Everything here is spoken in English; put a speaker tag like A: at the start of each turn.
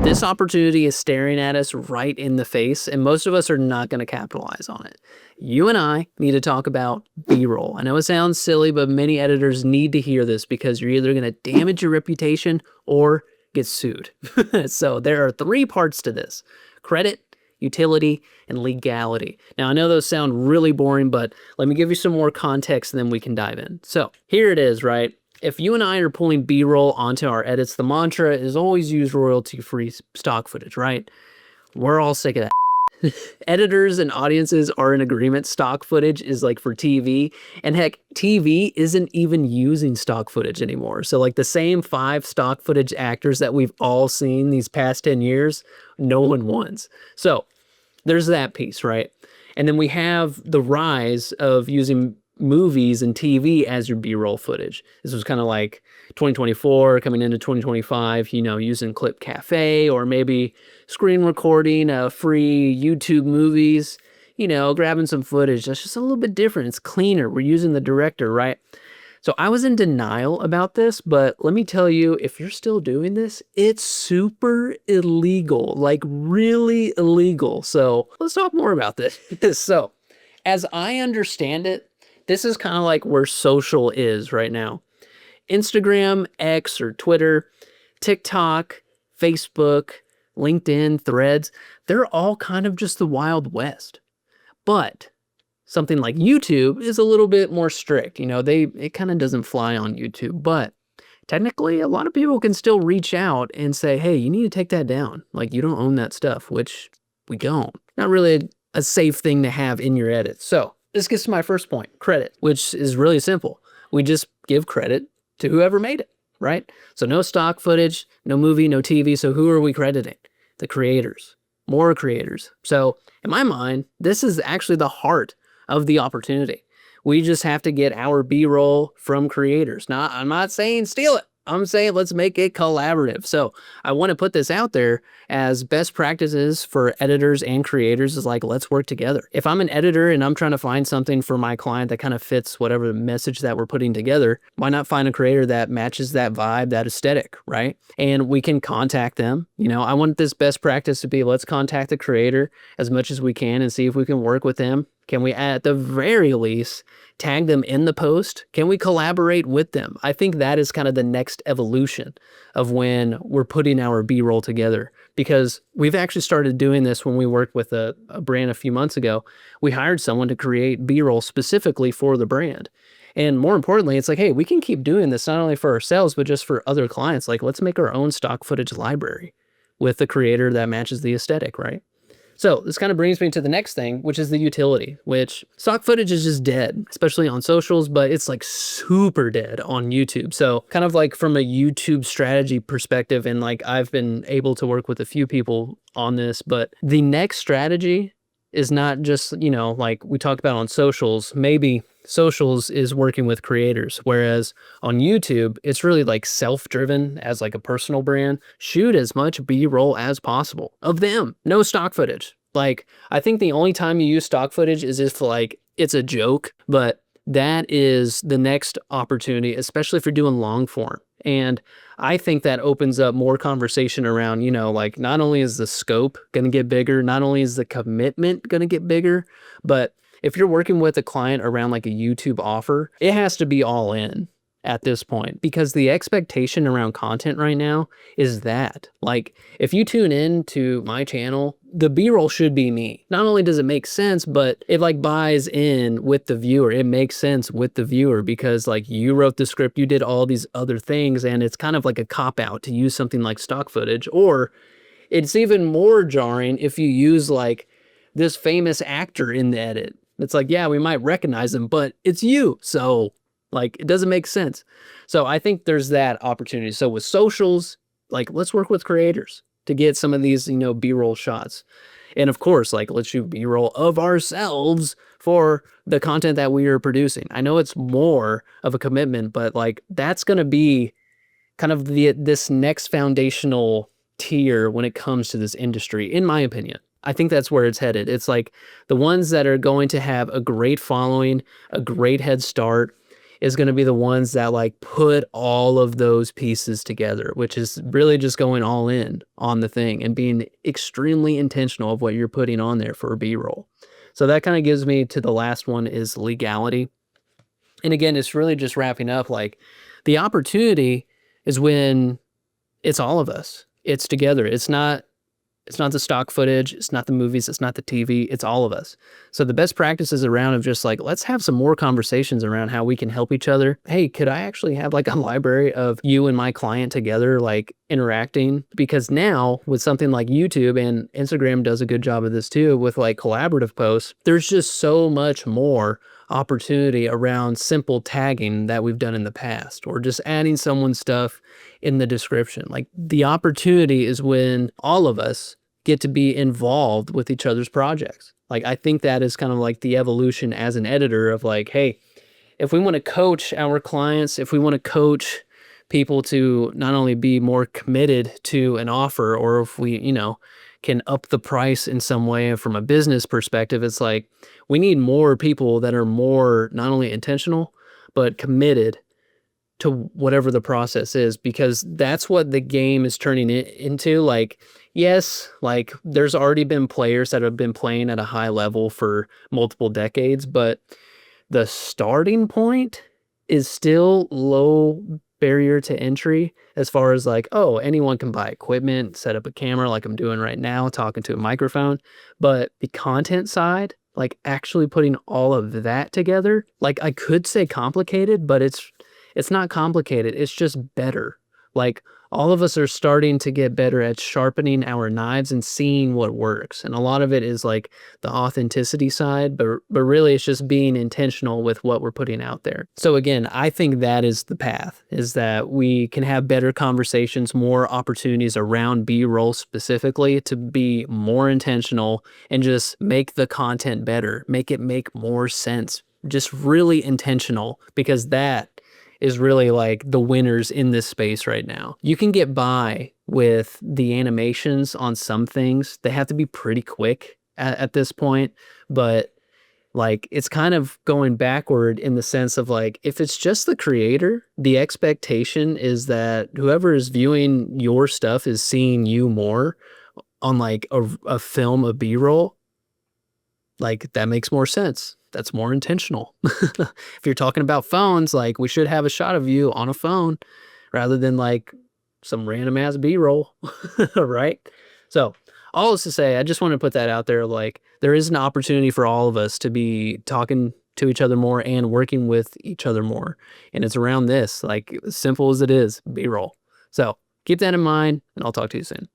A: This opportunity is staring at us right in the face, and most of us are not going to capitalize on it. You and I need to talk about B-roll. I know it sounds silly, but many editors need to hear this because you're either going to damage your reputation or get sued. So there are three parts to this: credit, utility, and legality. Now, I know those sound really boring, but let me give you some more context and then we can dive in. So here it is, right? If you and I are pulling B-roll onto our edits, the mantra is always use royalty-free stock footage, right? We're all sick of that. Editors and audiences are in agreement stock footage is like for TV, and heck, TV isn't even using stock footage anymore. So like the same 5 stock footage actors that we've all seen these past 10 years, no one wants. So there's that piece, right? And then we have the rise of using movies and TV as your B-roll footage. This was kind of like 2024 coming into 2025, you know, using Clip Cafe or maybe screen recording free YouTube movies, you know, grabbing some footage. That's just a little bit different. It's cleaner. We're using the director, right? So I was in denial about this, but let me tell you, if you're still doing this, it's super illegal, like really illegal. So let's talk more about this. So as I understand it, this is kind of like where social is right now. Instagram, X or Twitter, TikTok, Facebook, LinkedIn, Threads, they're all kind of just the Wild West. But something like YouTube is a little bit more strict. You know, it kind of doesn't fly on YouTube, but technically a lot of people can still reach out and say, hey, you need to take that down. Like, you don't own that stuff, which we don't. Not really a safe thing to have in your edit. So this gets to my first point, credit, which is really simple. We just give credit to whoever made it, right? So no stock footage, no movie, no TV. So who are we crediting? The creators, more creators. So in my mind, this is actually the heart of the opportunity. We just have to get our B-roll from creators. Now, I'm not saying steal it. I'm saying let's make it collaborative. So I want to put this out there as best practices for editors and creators is like, let's work together. If I'm an editor and I'm trying to find something for my client that kind of fits whatever message that we're putting together, why not find a creator that matches that vibe, that aesthetic, right? And we can contact them. You know, I want this best practice to be, let's contact the creator as much as we can and see if we can work with them. Can we, at the very least, tag them in the post? Can we collaborate with them? I think that is kind of the next evolution of when we're putting our B-roll together, because we've actually started doing this when we worked with a brand a few months ago. We hired someone to create B-roll specifically for the brand. And more importantly, it's like, hey, we can keep doing this not only for ourselves, but just for other clients. Like, let's make our own stock footage library with a creator that matches the aesthetic, right? So this kind of brings me to the next thing, which is the utility, which stock footage is just dead, especially on socials, but it's like super dead on YouTube. So kind of like from a YouTube strategy perspective, and like I've been able to work with a few people on this, but the next strategy is not just, you know, like we talked about on socials. Maybe socials is working with creators, whereas on YouTube, it's really like self-driven as like a personal brand. Shoot as much B-roll as possible of them. No stock footage. Like, I think the only time you use stock footage is if like it's a joke, but that is the next opportunity, especially if you're doing long form. And I think that opens up more conversation around, you know, like not only is the scope going to get bigger, not only is the commitment going to get bigger, but if you're working with a client around like a YouTube offer, it has to be all in at this point, because the expectation around content right now is that, like, if you tune in to my channel, the B-roll should be me. Not only does it make sense, but it like buys in with the viewer. It makes sense with the viewer because like you wrote the script, you did all these other things, and it's kind of like a cop-out to use something like stock footage. Or it's even more jarring if you use like this famous actor in the edit. It's like, yeah, we might recognize them, but it's you. So like, it doesn't make sense. So I think there's that opportunity. So with socials, like, let's work with creators to get some of these, you know, B-roll shots. And of course, like, let's shoot B-roll of ourselves for the content that we are producing. I know it's more of a commitment, but like, that's going to be kind of this next foundational tier when it comes to this industry, in my opinion. I think that's where it's headed. It's like the ones that are going to have a great following, a great head start, is going to be the ones that like put all of those pieces together, which is really just going all in on the thing and being extremely intentional of what you're putting on there for a B-roll. So that kind of gives me to the last one is legality. And again, it's really just wrapping up like the opportunity is when it's all of us. It's together. It's not the stock footage, it's not the movies, it's not the TV, it's all of us. So the best practices around of just like, let's have some more conversations around how we can help each other. Hey, could I actually have like a library of you and my client together, like interacting? Because now with something like YouTube, and Instagram does a good job of this too, with like collaborative posts, there's just so much more opportunity around simple tagging that we've done in the past, or just adding someone's stuff in the description. Like the opportunity is when all of us get to be involved with each other's projects. Like I think that is kind of like the evolution as an editor of like, hey, if we want to coach our clients, if we want to coach people to not only be more committed to an offer, or if we, can up the price in some way from a business perspective, it's like we need more people that are more not only intentional, but committed to whatever the process is, because that's what the game is turning it into. Like, yes, like there's already been players that have been playing at a high level for multiple decades, but the starting point is still low barrier to entry as far as like, oh, anyone can buy equipment, set up a camera like I'm doing right now, talking to a microphone. But the content side, like actually putting all of that together, like I could say complicated, but it's not complicated. It's just better. Like all of us are starting to get better at sharpening our knives and seeing what works. And a lot of it is like the authenticity side, but really it's just being intentional with what we're putting out there. So again, I think that is the path, is that we can have better conversations, more opportunities around B-roll specifically to be more intentional and just make the content better, make it make more sense, just really intentional, because that is really like the winners in this space right now. You can get by with the animations on some things. They have to be pretty quick at this point, but like it's kind of going backward in the sense of like, if it's just the creator, the expectation is that whoever is viewing your stuff is seeing you more on like a film, a B-roll. Like that makes more sense. That's more intentional. If you're talking about phones, like we should have a shot of you on a phone rather than like some random ass B-roll, right? So all is to say, I just want to put that out there. Like there is an opportunity for all of us to be talking to each other more and working with each other more. And it's around this, like as simple as it is, B-roll. So keep that in mind, and I'll talk to you soon.